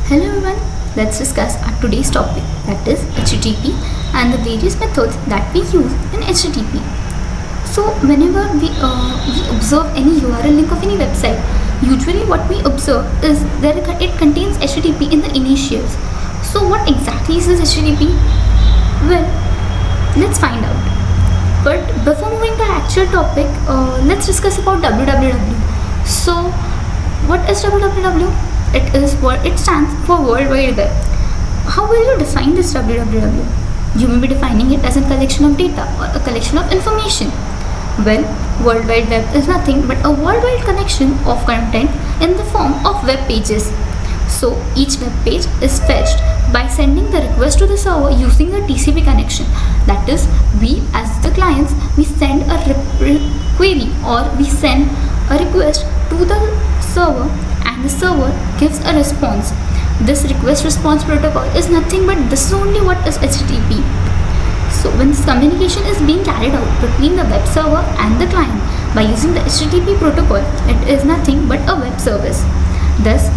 Hello everyone, let's discuss our today's topic, that is HTTP and the various methods that we use in HTTP. So whenever we observe any URL link of any website, usually what we observe is that it contains HTTP in the initials. So what exactly is this HTTP? Well, let's find out. But before moving to the actual topic, let's discuss about www. So what is www? It stands for World Wide Web. How will you define this www? You may be defining it as a collection of data or a collection of information. Well, World Wide Web is nothing but a worldwide collection of content in the form of web pages. So each web page is fetched by sending the request to the server using a TCP connection. That is, we as the clients, we send a query or we send a request to the server and the server gives a response. This request response protocol is nothing but this is only what is HTTP. So when this communication is being carried out between the web server and the client by using the HTTP protocol, it is nothing but a web service. Thus,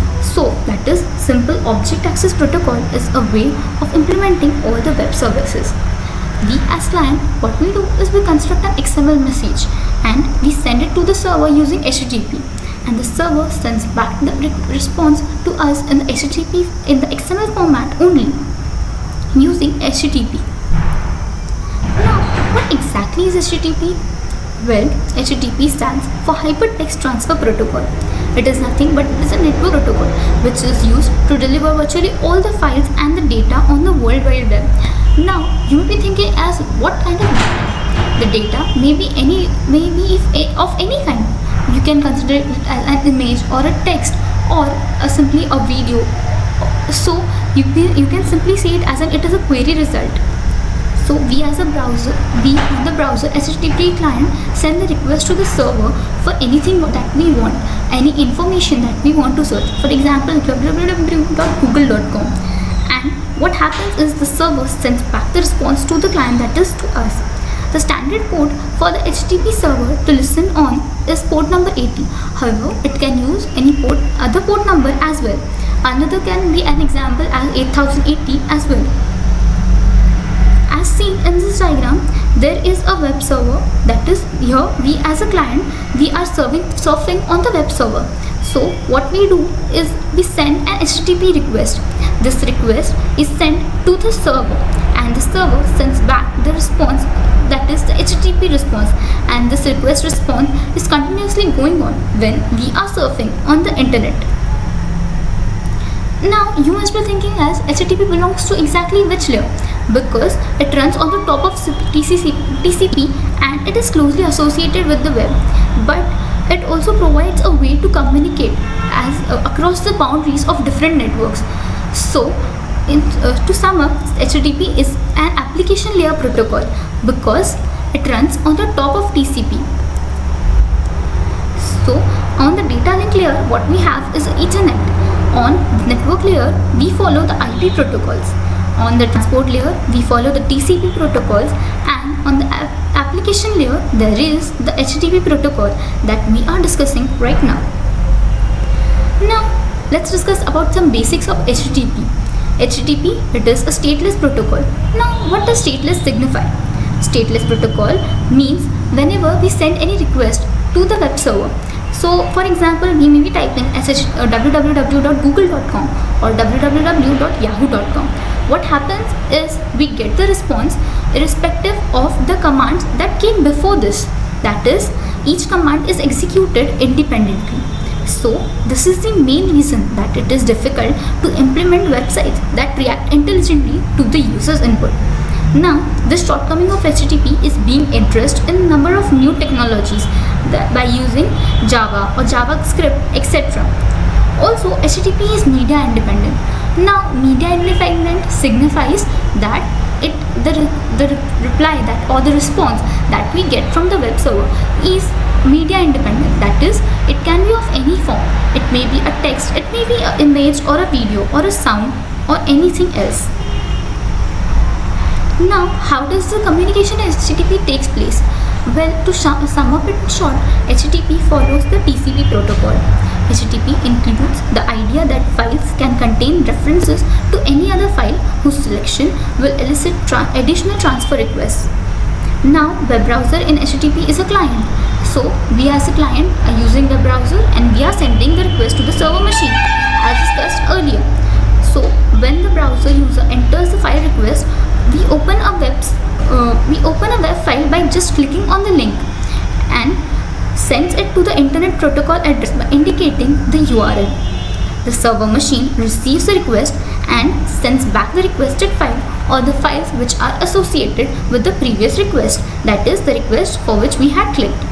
that is Simple Object Access Protocol is a way of implementing all the web services. We as client, what we do is we construct an XML message and we send it to the server using HTTP. And the server sends back the response to us in the HTTP in the XML format only using HTTP. Now, what exactly is HTTP? Well, HTTP stands for Hypertext Transfer Protocol. It is nothing but it is a network protocol which is used to deliver virtually all the files and the data on the World Wide Web. Now, you may be thinking as what kind of data? The data may be of any kind. You can consider it as an image or a text or simply a video. So you can simply say it as it is a query result. So we as a browser, on the browser HTTP client send the request to the server for anything that we want, any information that we want to search. For example, www.google.com. And what happens is the server sends back the response to the client, that is to us. The standard port for the HTTP server to listen on is port number 80. However, it can use any other port number as well. Another can be an example as 8080 as well. As seen in this diagram, there is a web server, that is here we as a client, we are surfing on the web server. So what we do is we send an HTTP request. This request is sent to the server and the server sends back the response, that is the HTTP response, and this request response is continuously going on when we are surfing on the internet. Now you must be thinking as HTTP belongs to exactly which layer? Because it runs on the top of TCP and it is closely associated with the web, but it also provides a way to communicate across the boundaries of different networks. So to sum up, HTTP is an application layer protocol because it runs on the top of TCP. So on the data link layer, what we have is Ethernet. On the network layer, we follow the IP protocols. On the transport layer, we follow the TCP protocols, and on the application layer, there is the HTTP protocol that we are discussing right now. Now, let's discuss about some basics of HTTP. HTTP, it is a stateless protocol. Now, what does stateless signify? Stateless protocol means whenever we send any request to the web server. So, for example, we may be typing www.google.com or www.yahoo.com. What happens is we get the response irrespective of the commands that came before this. That is, each command is executed independently. So, this is the main reason that it is difficult to implement websites that react intelligently to the user's input. Now, this shortcoming of HTTP is being addressed in a number of new technologies by using Java or JavaScript, etc. Also, HTTP is media independent. Now, media independent signifies that the reply that or the response that we get from the web server is media independent. That is, it can be of any form. It may be a text, it may be an image or a video or a sound or anything else. Now, how does the communication in HTTP takes place? Well, to sum up it in short, HTTP follows the TCP protocol. HTTP includes the idea that files can contain references to any other file whose selection will elicit additional transfer requests. Now, web browser in HTTP is a client. So, we as a client are using the browser and we are sending the request to the server machine as discussed earlier. So, when the browser user enters the file request, we open a web file by just clicking on the link and sends it to the internet protocol address by indicating the URL. The server machine receives the request and sends back the requested file or the files which are associated with the previous request, that is the request for which we had clicked.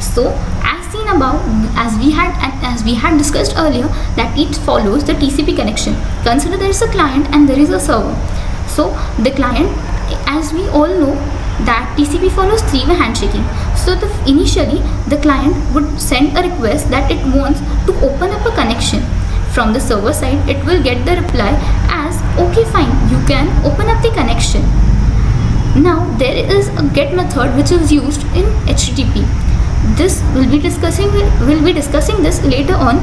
So, as seen above, as we had discussed earlier, that it follows the TCP connection. Consider there is a client and there is a server. So, the client, as we all know, that TCP follows three-way handshaking. So, initially the client would send a request that it wants to open up a connection. From the server side, it will get the reply as okay, fine, you can open up the connection. Now, there is a get method which is used in HTTP. This we'll be discussing this later on,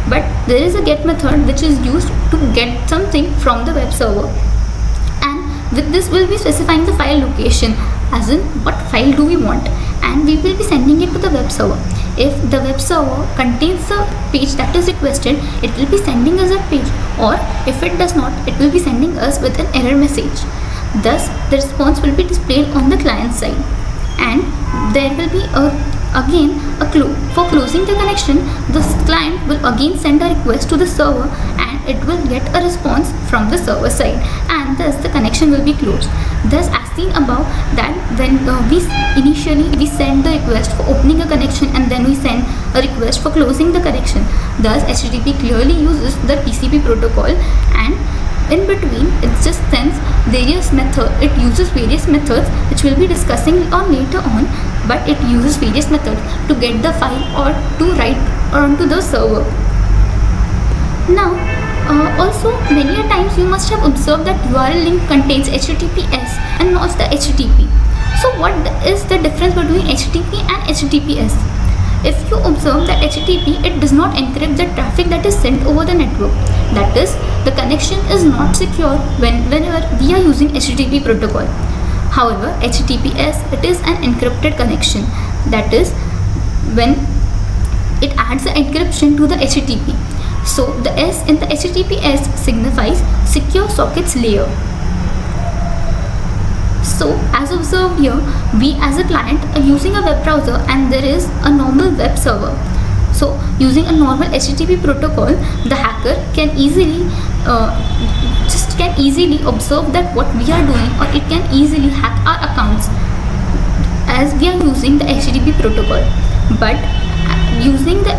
but there is a get method which is used to get something from the web server. With this, we'll be specifying the file location, as in what file do we want, and we will be sending it to the web server. If the web server contains the page that is requested, it will be sending us a page, or if it does not, it will be sending us with an error message. Thus, the response will be displayed on the client side, and there will be again a clue. For closing the connection, the client will again send a request to the server and it will get a response from the server side, and thus the connection will be closed. Thus, as seen above, that when we send the request for opening a connection and then we send a request for closing the connection. Thus, HTTP clearly uses the TCP protocol, and in between it just sends various methods. It uses various methods which we'll be discussing on later on, but it uses various methods to get the file or to write onto the server. Now, also many a times you must have observed that URL link contains HTTPS and not the HTTP. So what is the difference between HTTP and HTTPS? If you observe that HTTP, it does not encrypt the traffic that is sent over the network. That is, the connection is not secure whenever we are using HTTP protocol. However, HTTPS, it is an encrypted connection. That is, when it adds the encryption to the HTTP. So, the S in the HTTPS signifies secure sockets layer. So, as observed here, we as a client are using a web browser and there is a normal web server. So, using a normal HTTP protocol, the hacker can easily observe that what we are doing, or it can easily hack our accounts as we are using the HTTP protocol. But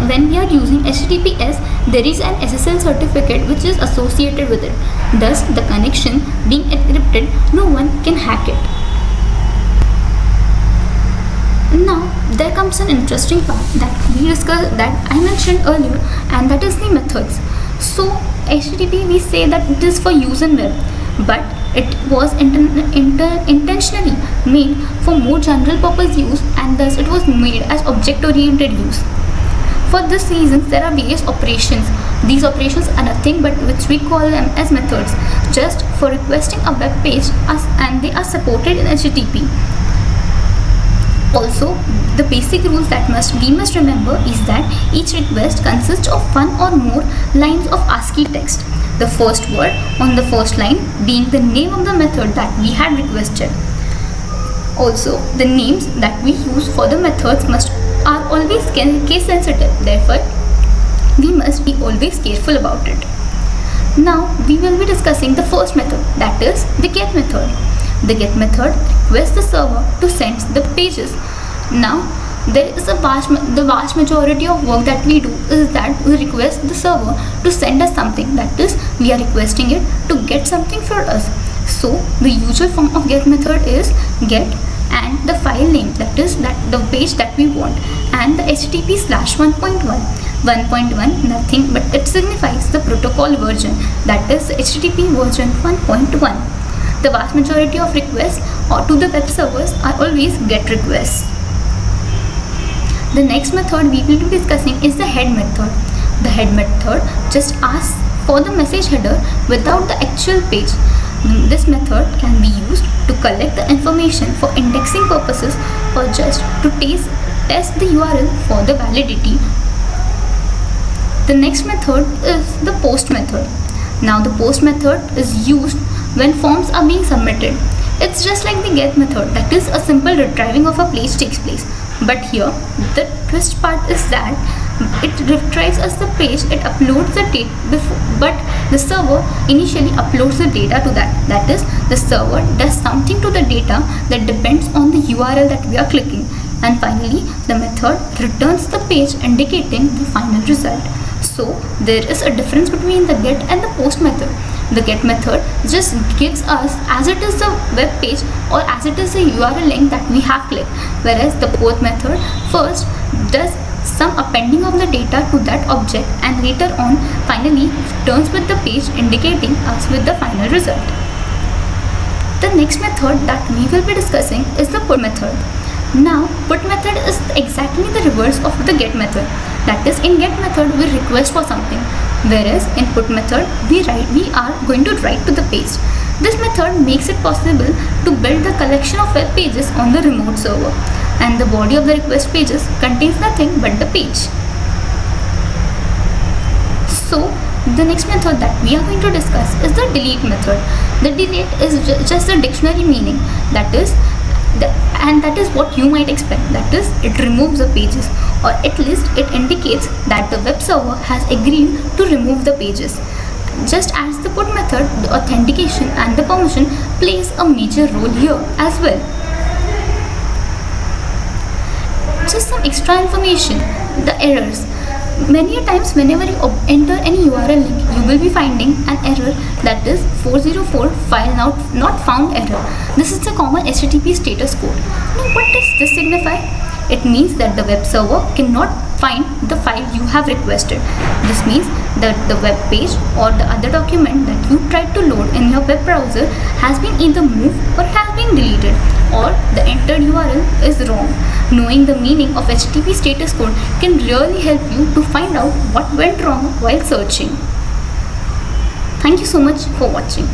when we are using HTTPS, there is an SSL certificate which is associated with it. Thus, the connection being encrypted, no one can hack it. Now, there comes an interesting part that I mentioned earlier, and that is the methods. So, HTTP, we say that it is for use in web, but it was intentionally made for more general purpose use, and thus it was made as object-oriented use. For this reason, there are various operations. These operations are nothing but which we call them as methods, just for requesting a web page, and they are supported in HTTP. Also, the basic rules that we must remember is that each request consists of one or more lines of ASCII text. The first word on the first line being the name of the method that we had requested. Also, the names that we use for the methods are always case sensitive. Therefore, we must be always careful about it. Now, we will be discussing the first method, that is the get method. The get method requests the server to send the pages. Now, there is the vast majority of work that we do is that we request the server to send us something. That is, we are requesting it to get something for us. So, the usual form of get method is get and the file name, that is the page that we want, and the HTTP/1.1. 1.1 nothing but it signifies the protocol version, that is HTTP version 1.1. the vast majority of requests or to the web servers are always GET requests. The next method we will be discussing is the head method. The head method just asks for the message header without the actual page. This method can be used to collect the information for indexing purposes or just to test the URL for the validity. The next method is the post method. Now the post method is used when forms are being submitted. It's just like the get method, that is a simple retrieving of a page takes place. But here the twist part is that it retrieves us the page, it uploads the data before, but the server initially uploads the data to that. That is, the server does something to the data that depends on the URL that we are clicking. And finally, the method returns the page indicating the final result. So there is a difference between the get and the post method. The get method just gives us as it is the web page or as it is the URL link that we have clicked, whereas the post method first does some appending of the data to that object and later on finally returns with the page indicating us with the final result. The next method that we will be discussing is the put method. Now put method is exactly the reverse of the get method. That is, in get method we request for something, whereas in put method we are going to write to the page. This method makes it possible to build the collection of web pages on the remote server, and the body of the request pages contains nothing but the page. So the next method that we are going to discuss is the delete method. The delete is just the dictionary meaning, that is what you might expect, that is, it removes the pages, or at least it indicates that the web server has agreed to remove the pages. Just as the put method, the authentication and the permission plays a major role here as well. Just some extra information, the errors. Many a times whenever you enter any URL link, you will be finding an error, that is 404 file not found error. This is the common HTTP status code. Now what does this signify? It means that the web server cannot find the file you have requested. This means that the web page or the other document that you tried to load in your web browser has been either moved or has been deleted, or the entered URL is wrong. Knowing the meaning of HTTP status code can really help you to find out what went wrong while searching. Thank you so much for watching.